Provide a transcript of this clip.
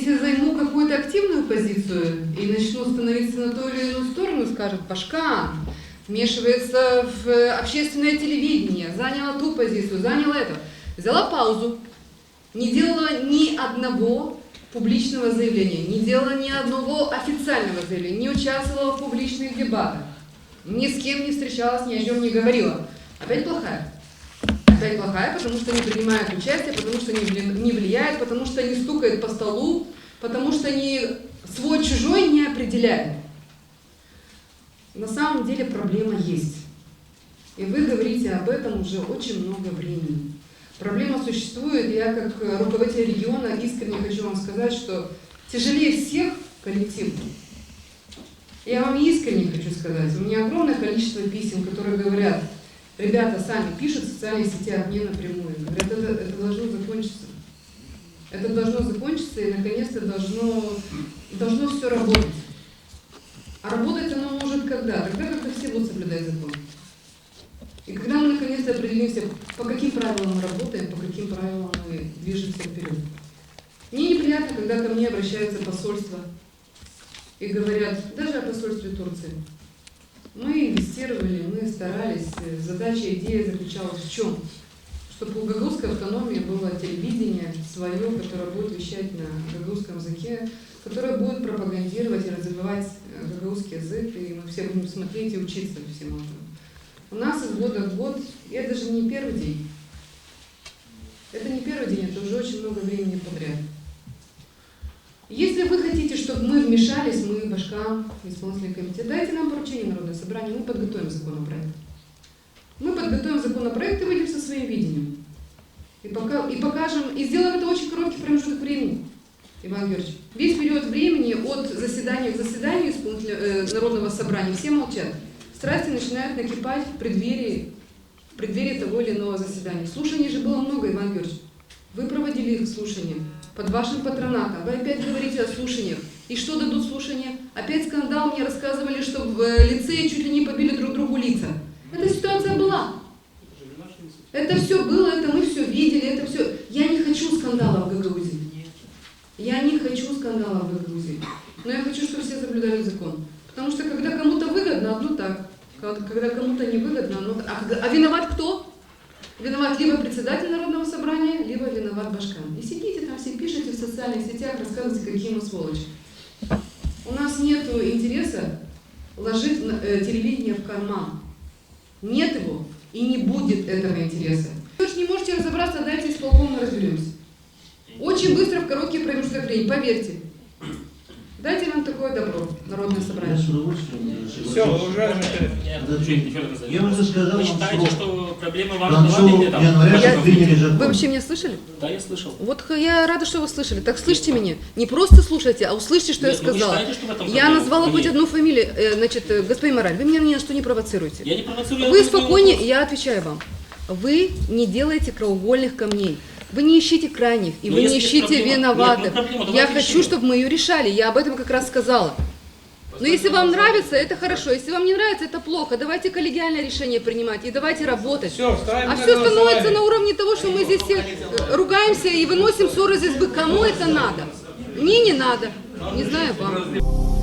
если займу какую-то активную позицию и начну становиться на ту или иную сторону, скажут: Пашкан вмешивается в общественное телевидение, заняла ту позицию, заняла это. Взяла паузу, не делала ни одного публичного заявления, не делала ни одного официального заявления, не участвовала в публичных дебатах, ни с кем не встречалась, ни о чем не говорила. Опять плохая. Опять плохая, потому что не принимает участие, потому что не влияет, потому что не стукает по столу, потому что свой-чужой не определяет. На самом деле проблема есть. И вы говорите об этом уже очень много времени. Проблема существует, я как руководитель региона искренне хочу вам сказать, что тяжелее всех коллектив. Я вам искренне хочу сказать, у меня огромное количество писем, которые говорят: ребята сами пишут в социальных сетях мне напрямую. Говорят, это должно закончиться. Это должно закончиться, и наконец-то должно все работать. А работать оно может когда? Тогда, когда все будут соблюдать закон. И когда мы наконец-то определимся, по каким правилам мы работаем, по каким правилам мы движемся вперед. Мне неприятно, когда ко мне обращаются посольства и говорят, даже о посольстве Турции: мы инвестировали, мы старались, задача, идея заключалась в чем? Чтобы у гагаузской автономии было телевидение свое, которое будет вещать на гагаузском языке, которое будет пропагандировать и развивать гагаузский язык, и мы все будем смотреть и учиться всему этому. У нас из года в год, и это же не первый день. Это не первый день, это уже очень много времени подряд. Если вы хотите, чтобы мы вмешались, мы, Башкам, исполнительный комитет, дайте нам поручение Народное собрание, мы подготовим законопроект. Мы подготовим законопроект и выйдем со своим видением. И покажем, и сделаем это в очень короткий промежуток времени. Иван Георгиевич, весь период времени от заседания к заседанию Народного собрания все молчат. Страсти начинают накипать в преддверии того или иного заседания. Слушаний же было много, Иван Георгиевич. Вы проводили их слушания под вашим патронатом. Вы опять говорите о слушаниях. И что дадут слушания? Опять скандал, мне рассказывали, что в лицее чуть ли не побили друг другу лица. Эта ситуация была. Это все было, это мы все видели, это все. Я не хочу скандала в Гагаузии. Я не хочу скандала в Гагаузии. Но я хочу, чтобы все соблюдали закон. Потому что когда кому-то выгодно, одно так. Когда кому-то не выгодно, одно так. А виноват кто? Виноват либо председатель Народного собрания, либо виноват Башкан. И сидите там, все пишете в социальных сетях, рассказывайте, какие мы сволочи. У нас нет интереса ложить телевидение в карман. Нет его и не будет этого интереса. Вы же не можете разобраться, дайте исполком, мы разберемся. Очень быстро, в короткий промежуток времени, поверьте. Дайте нам такое добро, Народное собрание. Все, уважаемые коллеги. Я уже сказал, вы считаете, что проблема вам была? Вы вообще меня слышали? Да, я слышал. Вот я рада, что вы слышали. Так слышите меня. Не просто слушайте, а услышьте, что я сказала. Вы считаете, что в этом Я назвала хоть одну фамилию. Значит, господин Мораль, вы меня ни на что не провоцируете. Я не провоцирую. Вы спокойнее, я отвечаю вам. Вы не делаете краеугольных камней. Вы не ищите крайних, и вы не ищите виноватых. Я хочу, чтобы мы ее решали. Я об этом как раз сказала. Но если вам нравится, это хорошо. Если вам не нравится, это плохо. Давайте коллегиальное решение принимать и давайте работать. А все становится на уровне того, что мы здесь все ругаемся и выносим ссоры из избы. Кому это надо? Мне не надо. Не знаю вам.